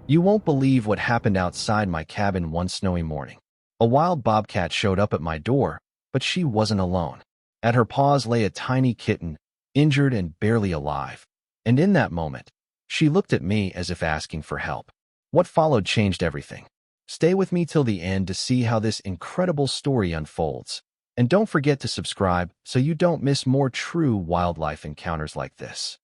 You won't believe what happened outside my cabin one snowy morning. A wild bobcat showed up at my door, but she wasn't alone. At her paws lay a tiny kitten, injured and barely alive. And in that moment, she looked at me as if asking for help. What followed changed everything. Stay with me till the end to see how this incredible story unfolds. And don't forget to subscribe so you don't miss more true wildlife encounters like this.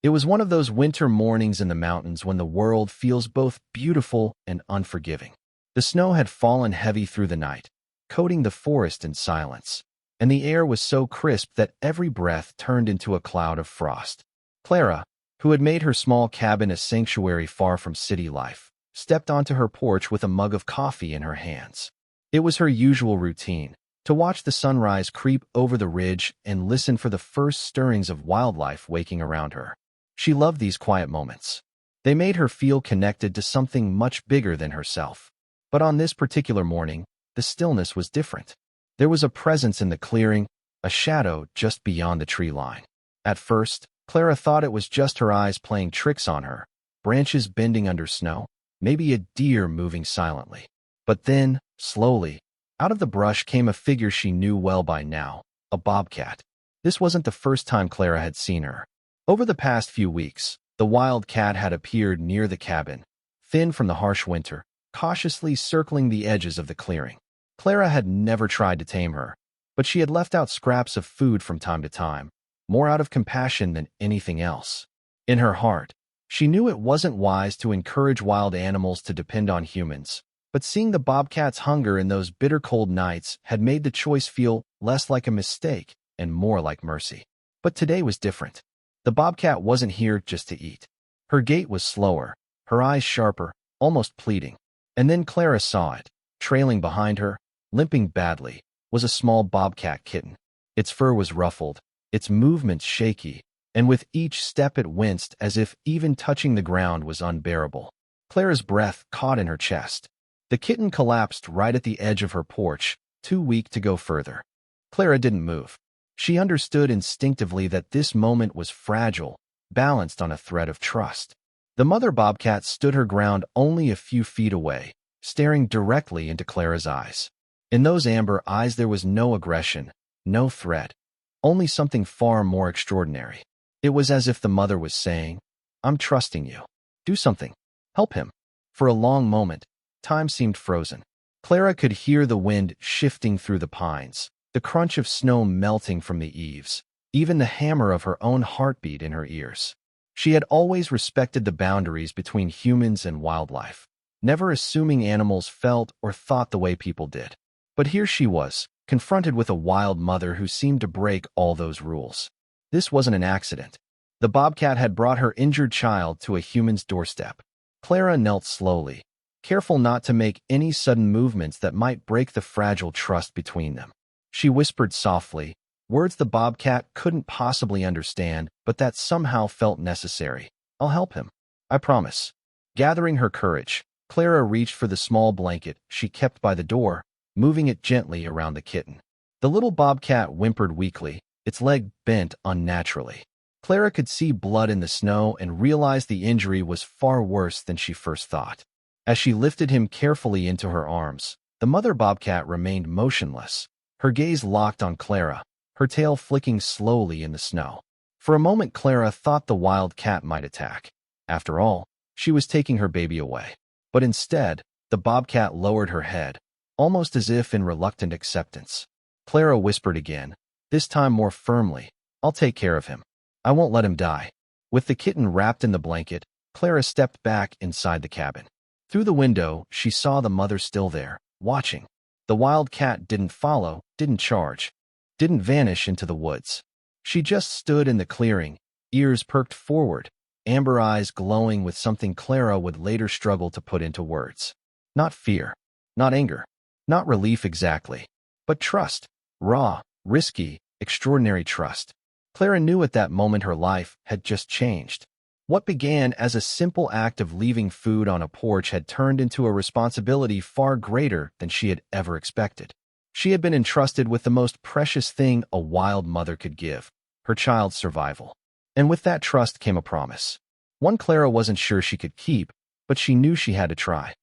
It was one of those winter mornings in the mountains when the world feels both beautiful and unforgiving. The snow had fallen heavy through the night, coating the forest in silence, and the air was so crisp that every breath turned into a cloud of frost. Clara, who had made her small cabin a sanctuary far from city life, stepped onto her porch with a mug of coffee in her hands. It was her usual routine, to watch the sunrise creep over the ridge and listen for the first stirrings of wildlife waking around her. She loved these quiet moments. They made her feel connected to something much bigger than herself. But on this particular morning, the stillness was different. There was a presence in the clearing, a shadow just beyond the tree line. At first, Clara thought it was just her eyes playing tricks on her, branches bending under snow, maybe a deer moving silently. But then, slowly, out of the brush came a figure she knew well by now, a bobcat. This wasn't the first time Clara had seen her. Over the past few weeks, the wild cat had appeared near the cabin, thin from the harsh winter, cautiously circling the edges of the clearing. Clara had never tried to tame her, but she had left out scraps of food from time to time, more out of compassion than anything else. In her heart, she knew it wasn't wise to encourage wild animals to depend on humans, but seeing the bobcat's hunger in those bitter cold nights had made the choice feel less like a mistake and more like mercy. But today was different. The bobcat wasn't here just to eat. Her gait was slower, her eyes sharper, almost pleading. And then Clara saw it. Trailing behind her, limping badly, was a small bobcat kitten. Its fur was ruffled, its movements shaky, and with each step it winced as if even touching the ground was unbearable. Clara's breath caught in her chest. The kitten collapsed right at the edge of her porch, too weak to go further. Clara didn't move. She understood instinctively that this moment was fragile, balanced on a thread of trust. The mother bobcat stood her ground only a few feet away, staring directly into Clara's eyes. In those amber eyes there was no aggression, no threat, only something far more extraordinary. It was as if the mother was saying, "I'm trusting you. Do something. Help him." For a long moment, time seemed frozen. Clara could hear the wind shifting through the pines, the crunch of snow melting from the eaves, even the hammer of her own heartbeat in her ears. She had always respected the boundaries between humans and wildlife, never assuming animals felt or thought the way people did. But here she was, confronted with a wild mother who seemed to break all those rules. This wasn't an accident. The bobcat had brought her injured child to a human's doorstep. Clara knelt slowly, careful not to make any sudden movements that might break the fragile trust between them. She whispered softly, words the bobcat couldn't possibly understand, but that somehow felt necessary. "I'll help him. I promise." Gathering her courage, Clara reached for the small blanket she kept by the door, moving it gently around the kitten. The little bobcat whimpered weakly, its leg bent unnaturally. Clara could see blood in the snow and realized the injury was far worse than she first thought. As she lifted him carefully into her arms, the mother bobcat remained motionless, her gaze locked on Clara, her tail flicking slowly in the snow. For a moment Clara thought the wild cat might attack. After all, she was taking her baby away. But instead, the bobcat lowered her head, almost as if in reluctant acceptance. Clara whispered again, this time more firmly, "I'll take care of him. I won't let him die." With the kitten wrapped in the blanket, Clara stepped back inside the cabin. Through the window, she saw the mother still there, watching. The wild cat didn't follow, didn't charge, didn't vanish into the woods. She just stood in the clearing, ears perked forward, amber eyes glowing with something Clara would later struggle to put into words. Not fear, not anger, not relief exactly, but trust. Raw, risky, extraordinary trust. Clara knew at that moment her life had just changed. What began as a simple act of leaving food on a porch had turned into a responsibility far greater than she had ever expected. She had been entrusted with the most precious thing a wild mother could give, her child's survival. And with that trust came a promise. One Clara wasn't sure she could keep, but she knew she had to try.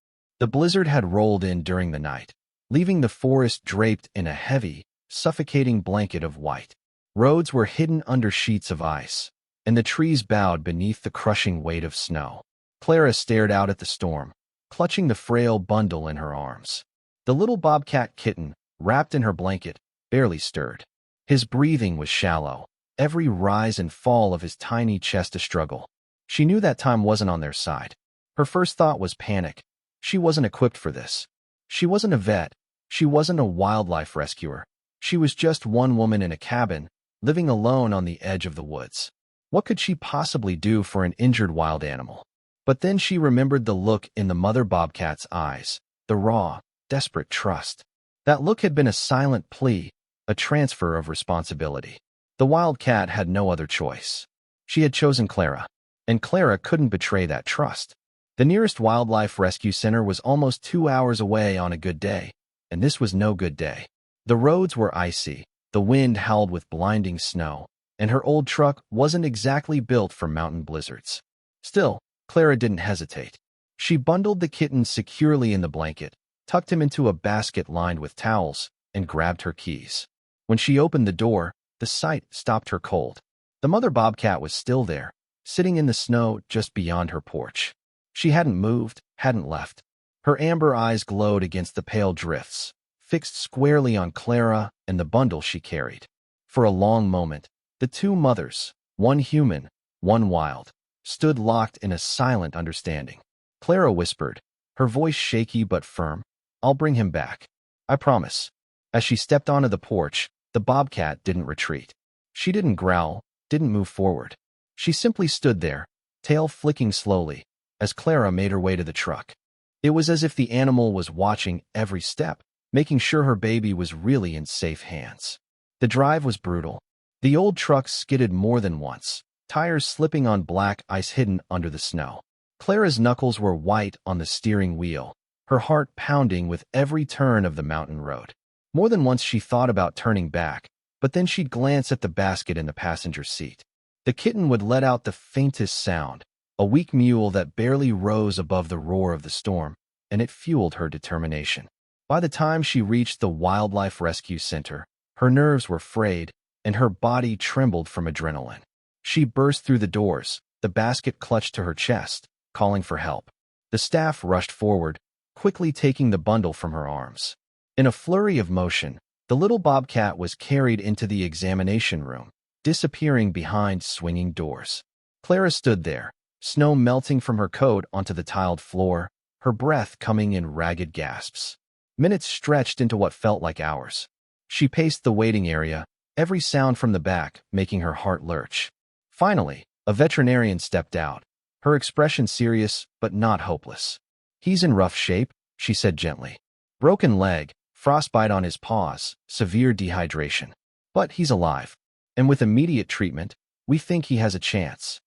The blizzard had rolled in during the night, leaving the forest draped in a heavy, suffocating blanket of white. Roads were hidden under sheets of ice, and the trees bowed beneath the crushing weight of snow. Clara stared out at the storm, clutching the frail bundle in her arms. The little bobcat kitten, wrapped in her blanket, barely stirred. His breathing was shallow, every rise and fall of his tiny chest a struggle. She knew that time wasn't on their side. Her first thought was panic. She wasn't equipped for this. She wasn't a vet. She wasn't a wildlife rescuer. She was just one woman in a cabin, living alone on the edge of the woods. What could she possibly do for an injured wild animal? But then she remembered the look in the mother bobcat's eyes, the raw, desperate trust. That look had been a silent plea, a transfer of responsibility. The wildcat had no other choice. She had chosen Clara, and Clara couldn't betray that trust. The nearest wildlife rescue center was almost 2 hours away on a good day, and this was no good day. The roads were icy, the wind howled with blinding snow, and her old truck wasn't exactly built for mountain blizzards. Still, Clara didn't hesitate. She bundled the kitten securely in the blanket, tucked him into a basket lined with towels, and grabbed her keys. When she opened the door, the sight stopped her cold. The mother bobcat was still there, sitting in the snow just beyond her porch. She hadn't moved, hadn't left. Her amber eyes glowed against the pale drifts, fixed squarely on Clara and the bundle she carried. For a long moment, the two mothers, one human, one wild, stood locked in a silent understanding. Clara whispered, her voice shaky but firm, "I'll bring him back. I promise." As she stepped onto the porch, the bobcat didn't retreat. She didn't growl, didn't move forward. She simply stood there, tail flicking slowly, as Clara made her way to the truck. It was as if the animal was watching every step, making sure her baby was really in safe hands. The drive was brutal. The old truck skidded more than once, tires slipping on black ice hidden under the snow. Clara's knuckles were white on the steering wheel, her heart pounding with every turn of the mountain road. More than once she thought about turning back, but then she'd glance at the basket in the passenger seat. The kitten would let out the faintest sound, a weak mewl that barely rose above the roar of the storm, and it fueled her determination. By the time she reached the Wildlife Rescue Center, her nerves were frayed, and her body trembled from adrenaline. She burst through the doors, the basket clutched to her chest, calling for help. The staff rushed forward, quickly taking the bundle from her arms. In a flurry of motion, the little bobcat was carried into the examination room, disappearing behind swinging doors. Clara stood there, snow melting from her coat onto the tiled floor, her breath coming in ragged gasps. Minutes stretched into what felt like hours. She paced the waiting area, every sound from the back making her heart lurch. Finally, a veterinarian stepped out, her expression serious but not hopeless. "He's in rough shape," she said gently. "Broken leg, frostbite on his paws, severe dehydration. But he's alive, and with immediate treatment, we think he has a chance."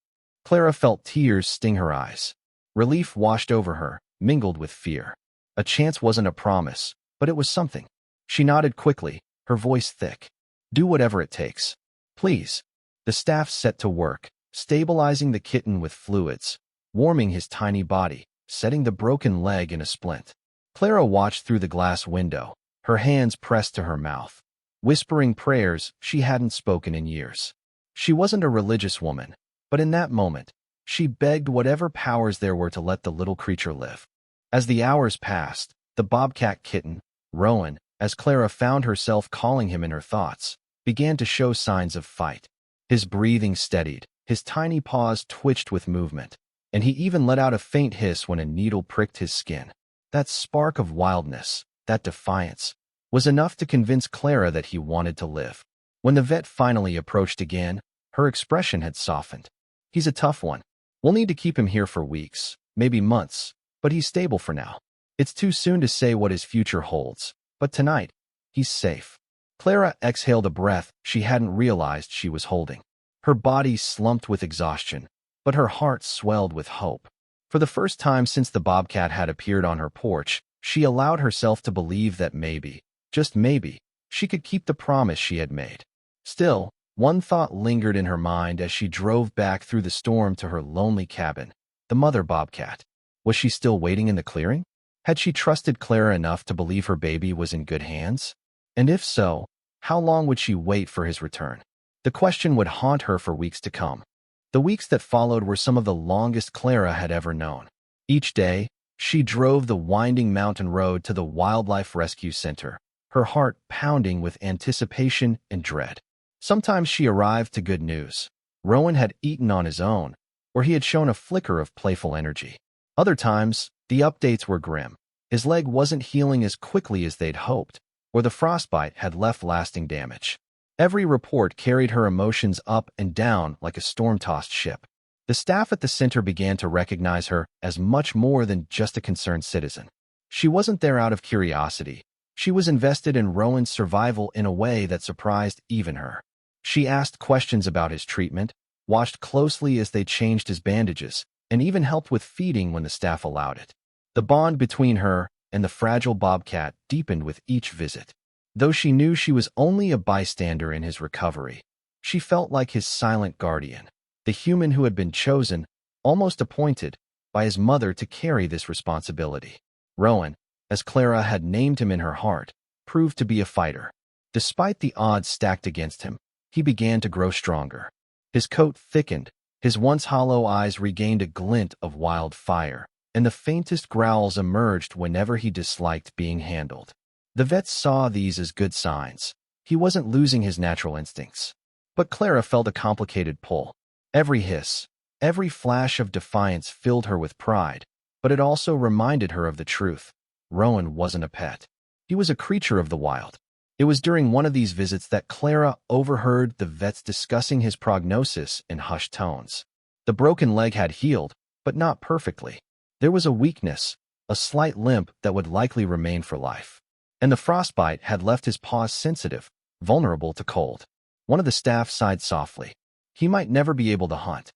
Clara felt tears sting her eyes. Relief washed over her, mingled with fear. A chance wasn't a promise, but it was something. She nodded quickly, her voice thick. "Do whatever it takes. Please." The staff set to work, stabilizing the kitten with fluids, warming his tiny body, setting the broken leg in a splint. Clara watched through the glass window, her hands pressed to her mouth, whispering prayers she hadn't spoken in years. She wasn't a religious woman, but in that moment, she begged whatever powers there were to let the little creature live. As the hours passed, the bobcat kitten, Rowan, as Clara found herself calling him in her thoughts, began to show signs of fight. His breathing steadied, his tiny paws twitched with movement, and he even let out a faint hiss when a needle pricked his skin. That spark of wildness, that defiance, was enough to convince Clara that he wanted to live. When the vet finally approached again, her expression had softened. "He's a tough one. We'll need to keep him here for weeks, maybe months, but he's stable for now. It's too soon to say what his future holds, but tonight, he's safe." Clara exhaled a breath she hadn't realized she was holding. Her body slumped with exhaustion, but her heart swelled with hope. For the first time since the bobcat had appeared on her porch, she allowed herself to believe that maybe, just maybe, she could keep the promise she had made. Still, one thought lingered in her mind as she drove back through the storm to her lonely cabin: the mother bobcat. Was she still waiting in the clearing? Had she trusted Clara enough to believe her baby was in good hands? And if so, how long would she wait for his return? The question would haunt her for weeks to come. The weeks that followed were some of the longest Clara had ever known. Each day, she drove the winding mountain road to the Wildlife Rescue Center, her heart pounding with anticipation and dread. Sometimes she arrived to good news. Rowan had eaten on his own, or he had shown a flicker of playful energy. Other times, the updates were grim. His leg wasn't healing as quickly as they'd hoped, or the frostbite had left lasting damage. Every report carried her emotions up and down like a storm-tossed ship. The staff at the center began to recognize her as much more than just a concerned citizen. She wasn't there out of curiosity. She was invested in Rowan's survival in a way that surprised even her. She asked questions about his treatment, watched closely as they changed his bandages, and even helped with feeding when the staff allowed it. The bond between her and the fragile Bobcat deepened with each visit. Though she knew she was only a bystander in his recovery, she felt like his silent guardian, the human who had been chosen, almost appointed, by his mother to carry this responsibility. Rowan, as Clara had named him in her heart, proved to be a fighter. Despite the odds stacked against him, he began to grow stronger. His coat thickened, his once hollow eyes regained a glint of wild fire, and the faintest growls emerged whenever he disliked being handled. The vets saw these as good signs. He wasn't losing his natural instincts. But Clara felt a complicated pull. Every hiss, every flash of defiance filled her with pride, but it also reminded her of the truth. Rowan wasn't a pet. He was a creature of the wild. It was during one of these visits that Clara overheard the vets discussing his prognosis in hushed tones. The broken leg had healed, but not perfectly. There was a weakness, a slight limp that would likely remain for life. And the frostbite had left his paws sensitive, vulnerable to cold. One of the staff sighed softly. He might never be able to hunt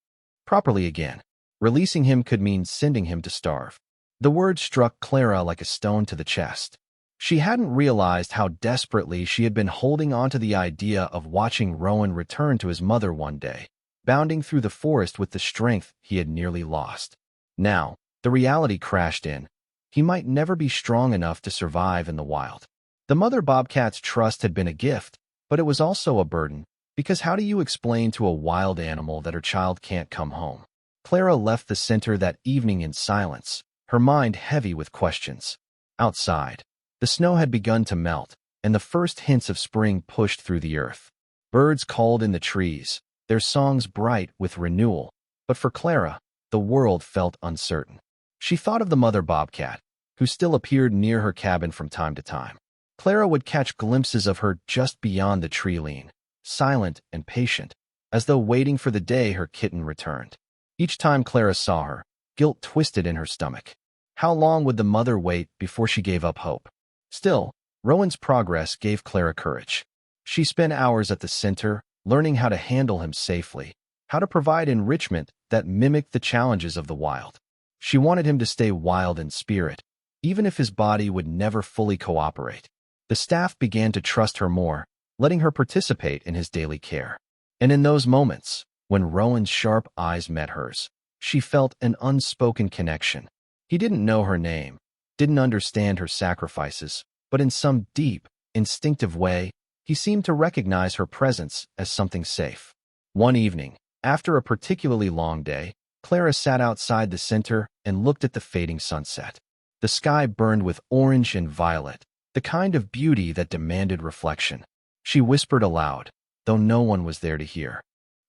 properly again. Releasing him could mean sending him to starve. The word struck Clara like a stone to the chest. She hadn't realized how desperately she had been holding on to the idea of watching Rowan return to his mother one day, bounding through the forest with the strength he had nearly lost. Now, the reality crashed in. He might never be strong enough to survive in the wild. The mother Bobcat's trust had been a gift, but it was also a burden, because how do you explain to a wild animal that her child can't come home? Clara left the center that evening in silence, her mind heavy with questions. Outside, the snow had begun to melt, and the first hints of spring pushed through the earth. Birds called in the trees, their songs bright with renewal, but for Clara, the world felt uncertain. She thought of the mother Bobcat, who still appeared near her cabin from time to time. Clara would catch glimpses of her just beyond the tree lean, silent and patient, as though waiting for the day her kitten returned. Each time Clara saw her, guilt twisted in her stomach. How long would the mother wait before she gave up hope? Still, Rowan's progress gave Clara courage. She spent hours at the center, learning how to handle him safely, how to provide enrichment that mimicked the challenges of the wild. She wanted him to stay wild in spirit, even if his body would never fully cooperate. The staff began to trust her more, letting her participate in his daily care. And in those moments, when Rowan's sharp eyes met hers, she felt an unspoken connection. He didn't know her name, didn't understand her sacrifices, but in some deep, instinctive way, he seemed to recognize her presence as something safe. One evening, after a particularly long day, Clara sat outside the center and looked at the fading sunset. The sky burned with orange and violet, the kind of beauty that demanded reflection. She whispered aloud, though no one was there to hear.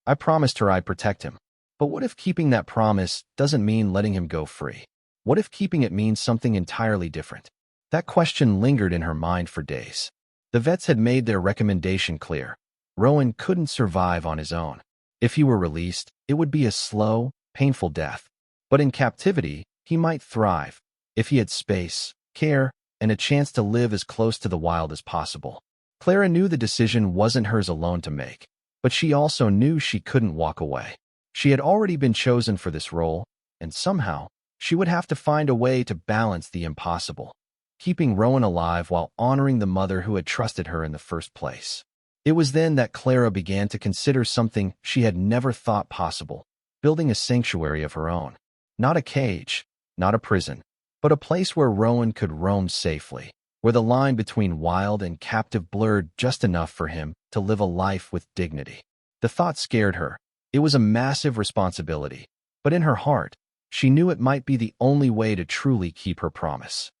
I promised her I'd protect him. But what if keeping that promise doesn't mean letting him go free? What if keeping it means something entirely different? That question lingered in her mind for days. The vets had made their recommendation clear. Rowan couldn't survive on his own. If he were released, it would be a slow, painful death. But in captivity, he might thrive, if he had space, care, and a chance to live as close to the wild as possible. Clara knew the decision wasn't hers alone to make, but she also knew she couldn't walk away. She had already been chosen for this role, and somehow, she would have to find a way to balance the impossible, keeping Rowan alive while honoring the mother who had trusted her in the first place. It was then that Clara began to consider something she had never thought possible, building a sanctuary of her own. Not a cage, not a prison, but a place where Rowan could roam safely, where the line between wild and captive blurred just enough for him to live a life with dignity. The thought scared her. It was a massive responsibility, but in her heart, she knew it might be the only way to truly keep her promise.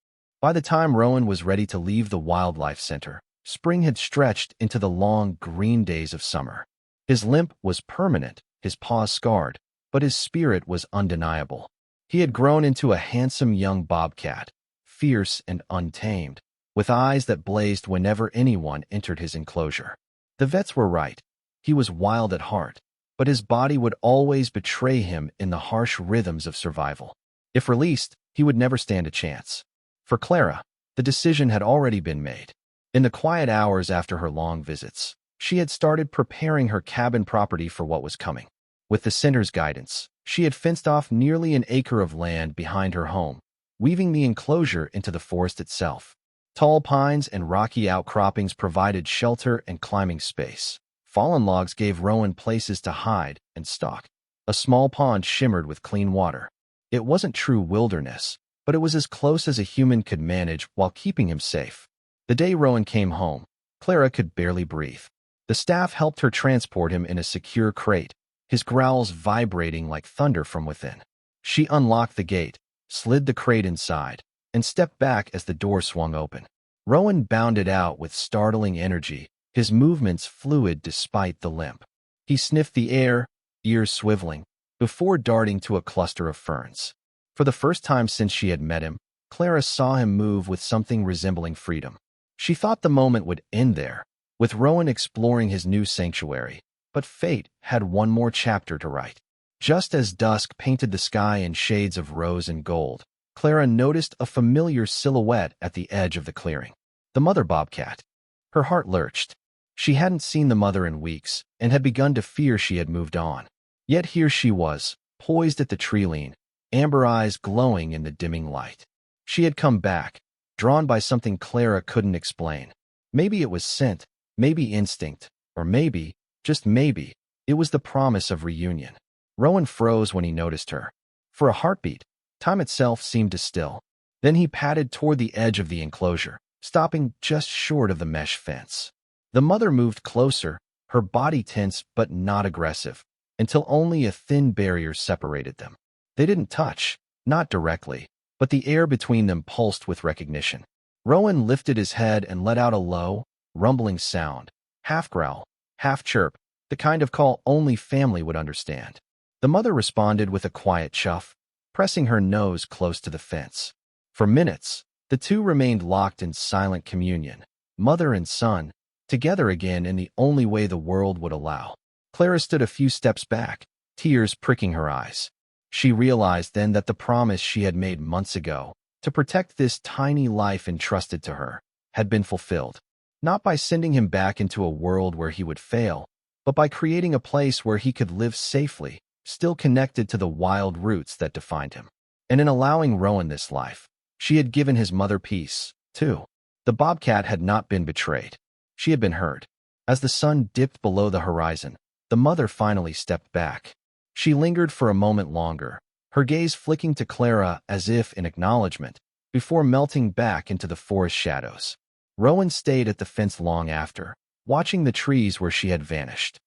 By the time Rowan was ready to leave the wildlife center, spring had stretched into the long, green days of summer. His limp was permanent, his paws scarred, but his spirit was undeniable. He had grown into a handsome young bobcat, fierce and untamed, with eyes that blazed whenever anyone entered his enclosure. The vets were right. He was wild at heart, but his body would always betray him in the harsh rhythms of survival. If released, he would never stand a chance. For Clara, the decision had already been made. In the quiet hours after her long visits, she had started preparing her cabin property for what was coming. With the center's guidance, she had fenced off nearly an acre of land behind her home, weaving the enclosure into the forest itself. Tall pines and rocky outcroppings provided shelter and climbing space. Fallen logs gave Rowan places to hide and stalk. A small pond shimmered with clean water. It wasn't true wilderness, but it was as close as a human could manage while keeping him safe. The day Rowan came home, Clara could barely breathe. The staff helped her transport him in a secure crate, his growls vibrating like thunder from within. She unlocked the gate, slid the crate inside, and stepped back as the door swung open. Rowan bounded out with startling energy, his movements fluid despite the limp. He sniffed the air, ears swiveling, before darting to a cluster of ferns. For the first time since she had met him, Clara saw him move with something resembling freedom. She thought the moment would end there, with Rowan exploring his new sanctuary, but fate had one more chapter to write. Just as dusk painted the sky in shades of rose and gold, Clara noticed a familiar silhouette at the edge of the clearing. The mother bobcat. Her heart lurched. She hadn't seen the mother in weeks and had begun to fear she had moved on. Yet here she was, poised at the tree-line, amber eyes glowing in the dimming light. She had come back, drawn by something Clara couldn't explain. Maybe it was scent, maybe instinct, or maybe, just maybe, it was the promise of reunion. Rowan froze when he noticed her. For a heartbeat, time itself seemed to still. Then he padded toward the edge of the enclosure, stopping just short of the mesh fence. The mother moved closer, her body tense but not aggressive, until only a thin barrier separated them. They didn't touch, not directly, but the air between them pulsed with recognition. Rowan lifted his head and let out a low, rumbling sound, half growl, half chirp, the kind of call only family would understand. The mother responded with a quiet chuff, pressing her nose close to the fence. For minutes, the two remained locked in silent communion, mother and son, together again in the only way the world would allow. Clara stood a few steps back, tears pricking her eyes. She realized then that the promise she had made months ago, to protect this tiny life entrusted to her, had been fulfilled. Not by sending him back into a world where he would fail, but by creating a place where he could live safely, still connected to the wild roots that defined him. And in allowing Rowan this life, she had given his mother peace, too. The bobcat had not been betrayed. She had been heard. As the sun dipped below the horizon, the mother finally stepped back. She lingered for a moment longer, her gaze flicking to Clara as if in acknowledgement, before melting back into the forest shadows. Rowan stayed at the fence long after, watching the trees where she had vanished.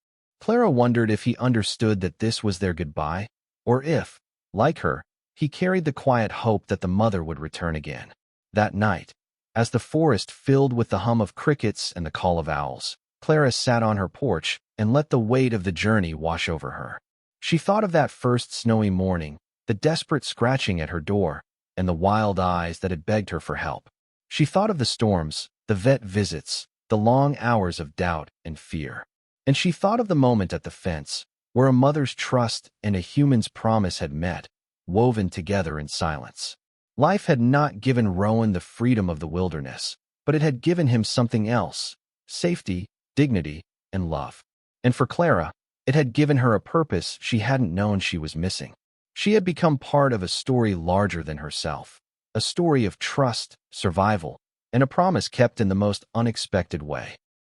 Clara wondered if he understood that this was their goodbye, or if, like her, he carried the quiet hope that the mother would return again. That night, as the forest filled with the hum of crickets and the call of owls, Clara sat on her porch and let the weight of the journey wash over her. She thought of that first snowy morning, the desperate scratching at her door, and the wild eyes that had begged her for help. She thought of the storms, the vet visits, the long hours of doubt and fear. And she thought of the moment at the fence, where a mother's trust and a human's promise had met, woven together in silence. Life had not given Rowan the freedom of the wilderness, but it had given him something else: safety, dignity, and love. And for Clara, it had given her a purpose she hadn't known she was missing. She had become part of a story larger than herself, a story of trust, survival, and a promise kept in the most unexpected way.